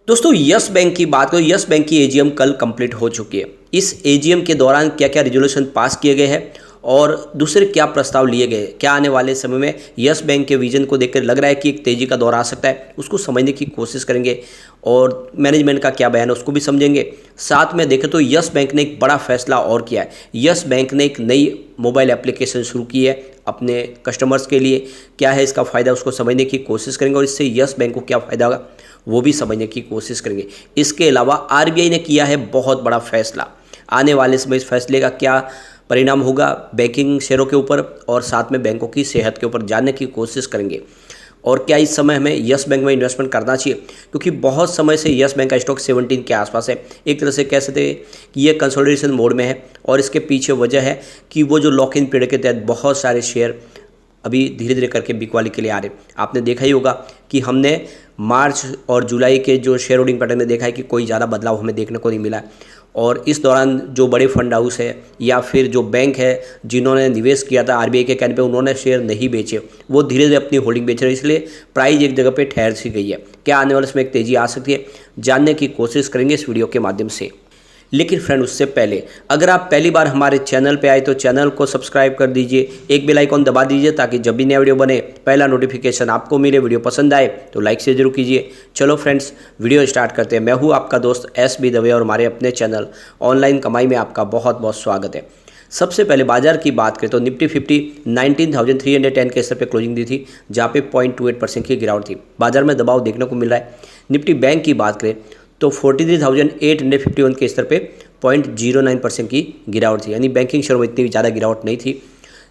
दोस्तों yes bank की बात करो। यस बैंक की एजीएम कल कंप्लीट हो चुकी है। इस एजीएम के दौरान क्या क्या रिजोल्यूशन पास किए गए हैं और दूसरे क्या प्रस्ताव लिए गए, क्या आने वाले समय में यस बैंक के विजन को देखकर लग रहा है कि एक तेजी का दौर आ सकता है, उसको समझने की कोशिश करेंगे और मैनेजमेंट का क्या बयान है उसको भी समझेंगे। साथ में देखें तो यस बैंक ने एक बड़ा फैसला और किया है। यस बैंक ने एक नई मोबाइल एप्लीकेशन शुरू की है अपने कस्टमर्स के लिए। क्या है इसका फ़ायदा, उसको समझने की कोशिश करेंगे और इससे यस बैंक को क्या फ़ायदा होगा वो भी समझने की कोशिश करेंगे। इसके अलावा आरबीआई ने किया है बहुत बड़ा फैसला। आने वाले समय इस फैसले का क्या परिणाम होगा बैंकिंग शेयरों के ऊपर और साथ में बैंकों की सेहत के ऊपर जानने की कोशिश करेंगे। और क्या इस समय हमें यस बैंक में इन्वेस्टमेंट करना चाहिए, क्योंकि बहुत समय से यस बैंक का स्टॉक 17 के आसपास है। एक तरह से कह सकते हैं कि ये कंसोलिडेशन मोड में है और इसके पीछे वजह है कि वो जो लॉक इन पीरियड के तहत बहुत सारे शेयर अभी धीरे धीरे करके बिकवाली के लिए आ रहे। आपने देखा ही होगा कि हमने मार्च और जुलाई के जो शेयर होल्डिंग पैटर्न में देखा है कि कोई ज़्यादा बदलाव हमें देखने को नहीं मिला है। और इस दौरान जो बड़े फंड हाउस है या फिर जो बैंक है जिन्होंने निवेश किया था आरबीआई के कहने पे, उन्होंने शेयर नहीं बेचे, वो धीरे धीरे अपनी होल्डिंग बेच रहे हैं, इसलिए प्राइस एक जगह पे ठहर सी गई है। क्या आने वाले समय एक तेज़ी आ सकती है, जानने की कोशिश करेंगे इस वीडियो के माध्यम से। लेकिन फ्रेंड उससे पहले अगर आप पहली बार हमारे चैनल पे आए तो चैनल को सब्सक्राइब कर दीजिए, एक बेल आइकॉन दबा दीजिए ताकि जब भी नया वीडियो बने पहला नोटिफिकेशन आपको मिले। वीडियो पसंद आए तो लाइक से जरूर कीजिए। चलो फ्रेंड्स वीडियो स्टार्ट करते हैं। मैं हूँ आपका दोस्त एस.बी. दवे और हमारे अपने चैनल ऑनलाइन कमाई में आपका बहुत बहुत स्वागत है। सबसे पहले बाजार की बात करें तो निफ्टी 50 19,310 के स्तर पर क्लोजिंग दी थी, जहाँ पे 0.28% की गिरावट थी। बाजार में दबाव देखने को मिल रहा है। निफ्टी बैंक की बात करें तो 43,851 के स्तर पे 0.09% की गिरावट थी, यानी बैंकिंग शेयर में इतनी ज़्यादा गिरावट नहीं थी।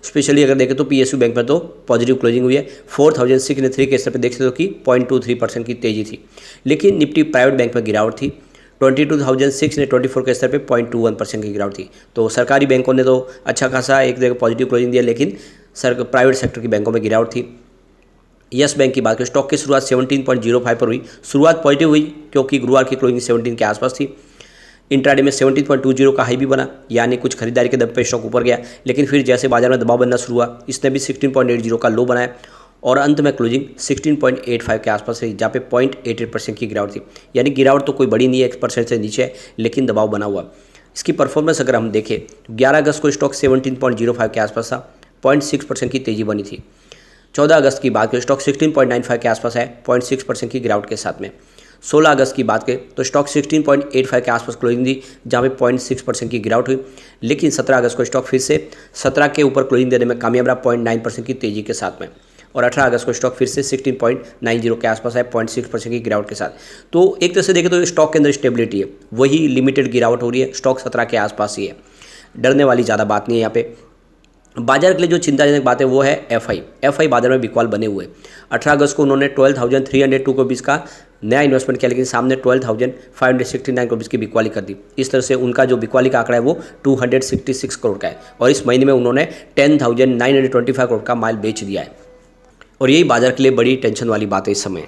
स्पेशली अगर देखें तो पीएसयू बैंक में तो पॉजिटिव क्लोजिंग हुई है। 4,603 के स्तर पे देख सकते हो कि 0.23% की तेज़ी थी। लेकिन निफ्टी प्राइवेट बैंक में गिरावट थी। 22,624 के स्तर पे 0.21% की गिरावट थी। तो सरकारी बैंकों ने तो अच्छा खासा एक जगह पॉजिटिव क्लोजिंग दिया, लेकिन प्राइवेट सेक्टर की बैंकों में गिरावट थी। यस बैंक की बात करें स्टॉक की शुरुआत 17.05 पर हुई। शुरुआत पॉजिटिव हुई क्योंकि गुरुवार की क्लोजिंग 17 के आसपास थी। इंट्राडे में 17.20 का हाई भी बना, यानी कुछ खरीदारी के दम पे स्टॉक ऊपर गया। लेकिन फिर जैसे बाजार में दबाव बनना शुरू हुआ, इसने भी 16.80 का लो बनाया और अंत में क्लोजिंग 16.85 के आसपास रही, जहाँ पे 0.88% की गिरावट थी। यानी गिरावट तो कोई बड़ी नहीं है, 1% से नीचे है, लेकिन दबाव बना हुआ। इसकी परफॉर्मेंस अगर हम देखें तो 11 अगस्त को स्टॉक 17.05 के आसपास था, 0.6% की तेज़ी बनी थी। 14 अगस्त की बात करें स्टॉक 16.95 के आसपास है, 0.6% की गिरावट के साथ में। 16 अगस्त की बात करें तो स्टॉक 16.85 के आसपास क्लोजिंग दी, जहाँ पे 0.6% की गिरावट हुई। लेकिन 17 अगस्त को स्टॉक फिर से 17 के ऊपर क्लोजिंग देने में कामयाब रहा, 0.9% की तेज़ी के साथ में। और 18 अगस्त को स्टॉक फिर से 16.90 के आसपास है, 0.6% की गिरावट के साथ। तो एक तरह से देखें तो स्टॉक के अंदर स्टेबिलिटी है, वही लिमिटेड गिरावट हो रही है, स्टॉक 17 के आसपास ही है। डरने वाली ज़्यादा बात नहीं है यहाँ पे। बाजार के लिए जो चिंताजनक बात है वो है एफआई बाजार में बिकवाल बने हुए। 18 अगस्त को उन्होंने 12,302 करोड़ का नया इन्वेस्टमेंट किया, लेकिन सामने 12,569 करोड़ की बिकवाली कर दी। इस तरह से उनका जो बिकवाली का आंकड़ा है वो 266 करोड़ का है और इस महीने में उन्होंने 10,925 करोड़ का माल बेच दिया है और यही बाजार के लिए बड़ी टेंशन वाली बात है इस समय।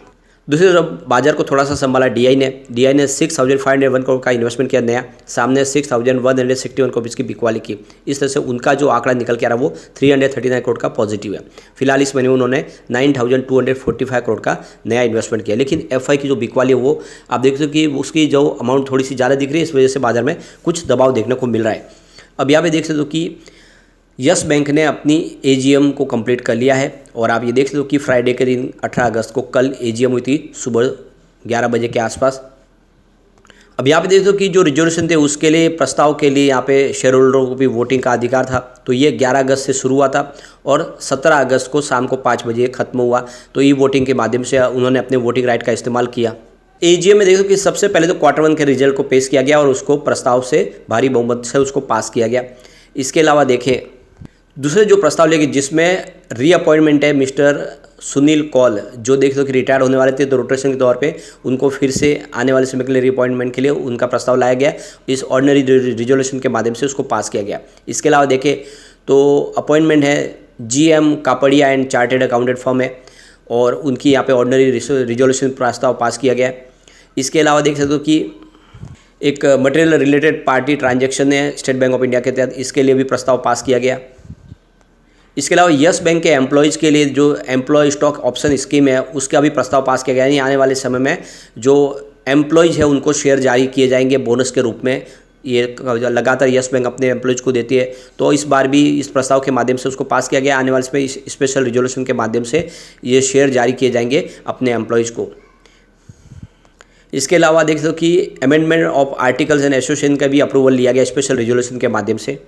दूसरी तरफ बाजार को थोड़ा सा संभाला डीआई ने 6,501 करोड़ का इन्वेस्टमेंट किया नया, सामने 6,161 करोड़ की बिकवाली की। इस तरह से उनका जो आंकड़ा निकल के आ रहा है वो 339 करोड़ का पॉजिटिव है। फिलहाल इस महीने में उन्होंने 9,245 करोड़ का नया इन्वेस्टमेंट किया। लेकिन एफआई की जो बिकवाली है वो आप देख सकते हो कि उसकी जो अमाउंट थोड़ी सी ज़्यादा दिख रही है, इस वजह से बाजार में कुछ दबाव देखने को मिल रहा है। अब यहाँ पे देख सकते हो कि यस बैंक ने अपनी एजीएम को कंप्लीट कर लिया है और आप ये देख सकते हो कि फ्राइडे के दिन 18 अगस्त को कल एजीएम हुई थी सुबह 11 बजे के आसपास। अब यहाँ पे देख सकते हो कि जो रिजोल्यूशन थे उसके लिए प्रस्ताव के लिए यहाँ पे शेयर होल्डरों को भी वोटिंग का अधिकार था। तो ये 11 अगस्त से शुरू हुआ था और 17 अगस्त को शाम को 5 बजे खत्म हुआ। तो ई वोटिंग के माध्यम से उन्होंने अपने वोटिंग राइट का इस्तेमाल किया। एजीएम में देखो कि सबसे पहले तो क्वार्टर 1 के रिजल्ट को पेश किया गया और उसको प्रस्ताव से भारी बहुमत से उसको पास किया गया। इसके अलावा देखें दूसरे जो प्रस्ताव लेके जिसमें रीअपॉइंटमेंट है मिस्टर सुनील कौल, जो देख लो कि रिटायर होने वाले थे, तो रोटेशन के तौर पे उनको फिर से आने वाले समय के लिए रीअपॉइंटमेंट के लिए उनका प्रस्ताव लाया गया। इस ऑर्डिनरी रिजोल्यूशन के माध्यम से उसको पास किया गया। इसके अलावा देखें तो अपॉइंटमेंट है GM Kapadia and chartered accountant firm है और उनकी यहाँ पे ऑर्डिनरी रिजोल्यूशन प्रस्ताव पास किया गया। इसके अलावा देख सकते हो कि एक मटेरियल रिलेटेड पार्टी ट्रांजेक्शन है स्टेट बैंक ऑफ इंडिया के तहत, इसके लिए भी प्रस्ताव पास किया गया। इसके अलावा यस बैंक के एम्प्लॉयज़ के लिए जो एम्प्लॉय स्टॉक ऑप्शन स्कीम है उसका भी प्रस्ताव पास किया गया। यानी आने वाले समय में जो एम्प्लॉयज़ है उनको शेयर जारी किए जाएंगे बोनस के रूप में। ये लगातार यस बैंक अपने एम्प्लॉयज़ को देती है, तो इस बार भी इस प्रस्ताव के माध्यम से उसको पास किया गया। आने वाले समय इस स्पेशल रिजोल्यूशन के माध्यम से ये शेयर जारी किए जाएंगे अपने एम्प्लॉयज़ को। इसके अलावा देख सकते हो कि amendment of articles and association का भी अप्रूवल लिया गया स्पेशल रिजोल्यूशन के माध्यम से।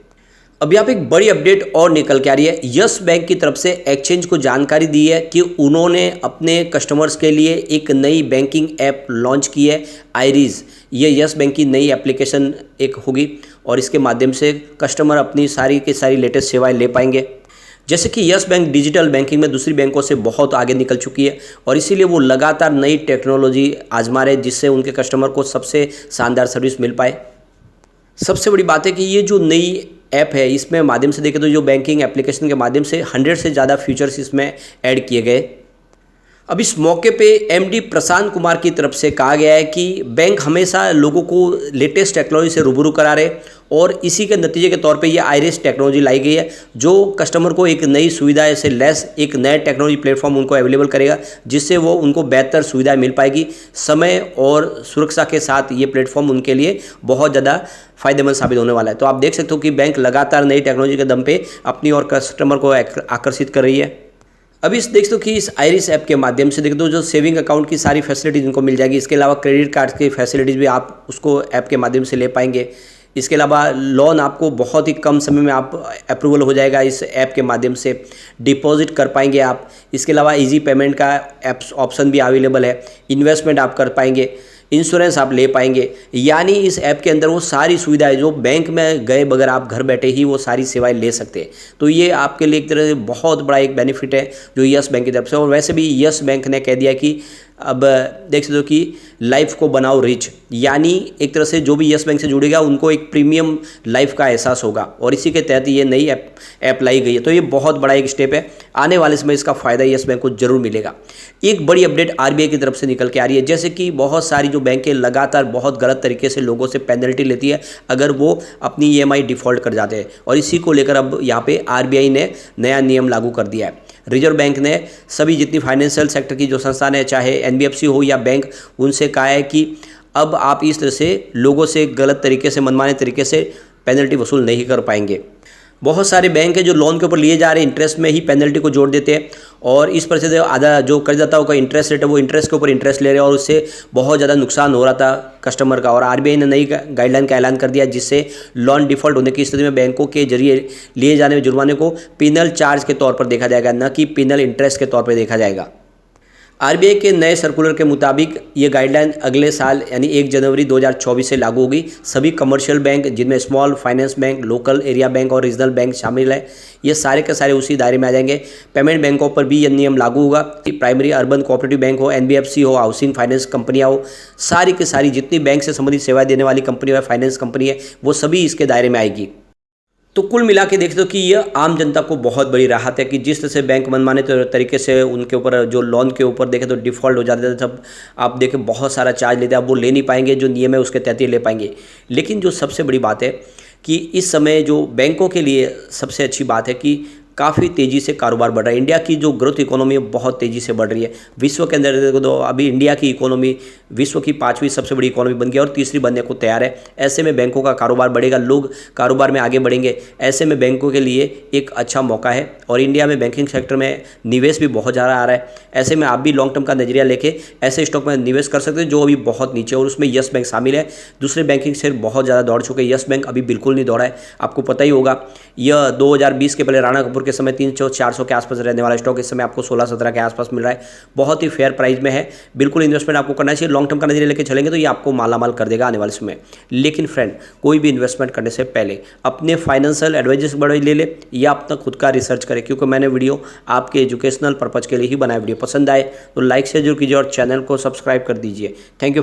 अब यहाँ पे एक बड़ी अपडेट और निकल के आ रही है। यस बैंक की तरफ से एक्सचेंज को जानकारी दी है कि उन्होंने अपने कस्टमर्स के लिए एक नई बैंकिंग ऐप लॉन्च की है, आइरिस। ये यस बैंक की नई एप्लीकेशन एक होगी और इसके माध्यम से कस्टमर अपनी सारी की सारी लेटेस्ट सेवाएं ले पाएंगे। जैसे कि यस बैंक डिजिटल बैंकिंग में दूसरी बैंकों से बहुत आगे निकल चुकी है और इसीलिए वो लगातार नई टेक्नोलॉजी आजमा रहे, जिससे उनके कस्टमर को सबसे शानदार सर्विस मिल पाए। सबसे बड़ी बात है कि ये जो नई ऐप है, इसमें माध्यम से देखें तो जो बैंकिंग एप्लीकेशन के माध्यम से 100 से ज़्यादा फीचर्स इसमें ऐड किए गए। अब इस मौके पे एमडी प्रशांत कुमार की तरफ से कहा गया है कि बैंक हमेशा लोगों को लेटेस्ट टेक्नोलॉजी से रूबरू करा रहे और इसी के नतीजे के तौर पे ये आइरिस टेक्नोलॉजी लाई गई है, जो कस्टमर को एक नई सुविधा से लैस एक नया टेक्नोलॉजी प्लेटफॉर्म उनको अवेलेबल करेगा, जिससे वो उनको बेहतर सुविधा मिल पाएगी। समय और सुरक्षा के साथ ये प्लेटफॉर्म उनके लिए बहुत ज़्यादा फ़ायदेमंद साबित होने वाला है। तो आप देख सकते हो कि बैंक लगातार नई टेक्नोलॉजी के दम पे अपनी और कस्टमर को आकर्षित कर रही है। अभी देख दो कि इस आइरिस ऐप के माध्यम से देख दो जो सेविंग अकाउंट की सारी फैसिलिटीज़ उनको मिल जाएगी। इसके अलावा क्रेडिट कार्ड की फैसिलिटीज़ भी आप उसको ऐप के माध्यम से ले पाएंगे। इसके अलावा लोन आपको बहुत ही कम समय में आप अप्रूवल हो जाएगा इस ऐप के माध्यम से, डिपॉजिट कर पाएंगे आप। इसके अलावा इजी पेमेंट का एप्स ऑप्शन भी अवेलेबल है, इन्वेस्टमेंट आप कर पाएंगे, इंश्योरेंस आप ले पाएंगे। यानी इस ऐप के अंदर वो सारी सुविधाएं जो बैंक में गए बगैर आप घर बैठे ही वो सारी सेवाएं ले सकते हैं। तो ये आपके लिए एक तरह से बहुत बड़ा एक बेनिफिट है जो यस बैंक की तरफ से। और वैसे भी यस बैंक ने कह दिया कि अब देख सकते हो कि लाइफ को बनाओ रिच, यानी एक तरह से जो भी यस बैंक से जुड़ेगा उनको एक प्रीमियम लाइफ का एहसास होगा और इसी के तहत ये नई ऐप लाई गई है। तो ये बहुत बड़ा एक स्टेप है, आने वाले समय इसका फ़ायदा यस बैंक को जरूर मिलेगा। एक बड़ी अपडेट आरबीआई की तरफ से निकल के आ रही है, जैसे कि बहुत सारी जो बैंकें लगातार बहुत गलत तरीके से लोगों से पेनल्टी लेती है अगर वो अपनी ईएमआई डिफ़ॉल्ट कर जाते हैं, और इसी को लेकर अब यहाँ पे आरबीआई ने नया नियम लागू कर दिया है। रिजर्व बैंक ने सभी जितनी फाइनेंशियल सेक्टर की जो संस्थान है, चाहे एनबीएफसी हो या बैंक, उनसे कहा है कि अब आप इस तरह से लोगों से गलत तरीके से, मनमाने तरीके से पेनल्टी वसूल नहीं कर पाएंगे। बहुत सारे बैंक है जो लोन के ऊपर लिए जा रहे इंटरेस्ट में ही पेनल्टी को जोड़ देते हैं और इस पर से आधा जो कर्जदाताओं का इंटरेस्ट रेट है वो इंटरेस्ट के ऊपर इंटरेस्ट ले रहे हैं और उससे बहुत ज़्यादा नुकसान हो रहा था कस्टमर का। और आरबीआई ने नई गाइडलाइन का ऐलान कर दिया, जिससे लोन डिफ़ॉल्ट होने की स्थिति में बैंकों के जरिए लिए जाने वाले जुर्माने को पिनल चार्ज के तौर पर देखा जाएगा, न कि पिनल इंटरेस्ट के तौर पर देखा जाएगा। आरबीआई के नए सर्कुलर के मुताबिक ये गाइडलाइन अगले साल यानी 1 जनवरी 2024 से लागू होगी। सभी कमर्शियल बैंक जिनमें small finance bank, local area bank और रीजनल बैंक शामिल है, ये सारे के सारे उसी दायरे में आ जाएंगे। पेमेंट बैंकों पर भी ये नियम लागू होगा। प्राइमरी अर्बन कोऑपरेटिव बैंक हो, एनबीएफसी हो, हाउसिंग फाइनेंस कंपनियाँ हो, सारी की सारी जितनी बैंक से संबंधित सेवाएं देने वाली कंपनी है, फाइनेंस कंपनी है, वो सभी इसके दायरे में आएगी। तो कुल मिला के देख दो कि यह आम जनता को बहुत बड़ी राहत है कि जिस तरह से बैंक मनमाने तरीके से उनके ऊपर जो लोन के ऊपर देखें तो डिफ़ॉल्ट हो जाते थे, तब आप देखें बहुत सारा चार्ज लेते हैं, अब वो ले नहीं पाएंगे, जो नियम है उसके तहत ही ले पाएंगे। लेकिन जो सबसे बड़ी बात है कि इस समय जो बैंकों के लिए सबसे अच्छी बात है कि काफ़ी तेज़ी से कारोबार बढ़ रहा है। इंडिया की जो ग्रोथ इकोनॉमी है बहुत तेज़ी से बढ़ रही है। विश्व के अंदर देखो तो अभी इंडिया की इकोनॉमी विश्व की 5वीं सबसे बड़ी इकोनॉमी बन गई और तीसरी बनने को तैयार है। ऐसे में बैंकों का कारोबार बढ़ेगा, लोग कारोबार में आगे बढ़ेंगे। ऐसे में बैंकों के लिए एक अच्छा मौका है और इंडिया में बैंकिंग सेक्टर में निवेश भी बहुत ज़्यादा आ रहा है। ऐसे में आप भी लॉन्ग टर्म का नजरिया लेके ऐसे स्टॉक में निवेश कर सकते हैं जो अभी बहुत नीचे, और उसमें यस बैंक शामिल है। दूसरे बैंकिंग शेयर बहुत ज़्यादा दौड़ चुके हैं, यस बैंक अभी बिल्कुल नहीं दौड़ा है। आपको पता ही होगा यह 2020 के पहले राणा कपूर के समय 300-400 के आसपास रहने वाला स्टॉक इस समय आपको 16-17 के आसपास मिल रहा है। बहुत ही फेयर प्राइस में है। बिल्कुल इन्वेस्टमेंट आपको करना चाहिए, लॉन्ग टर्म का नजरिया लेके चलेंगे तो ये आपको मालामाल कर देगा आने वाले समय। लेकिन फ्रेंड, कोई भी इन्वेस्टमेंट करने से पहले अपने फाइनेंशियल एडवाइजर से बड़े ले ले या अपना खुद का रिसर्च करें, क्योंकि मैंने वीडियो आपके एजुकेशनल पर्पज के लिए ही बनाया। वीडियो पसंद आए तो लाइक शेयर जरूर कीजिए और चैनल को सब्सक्राइब कर दीजिए। Thank you friend.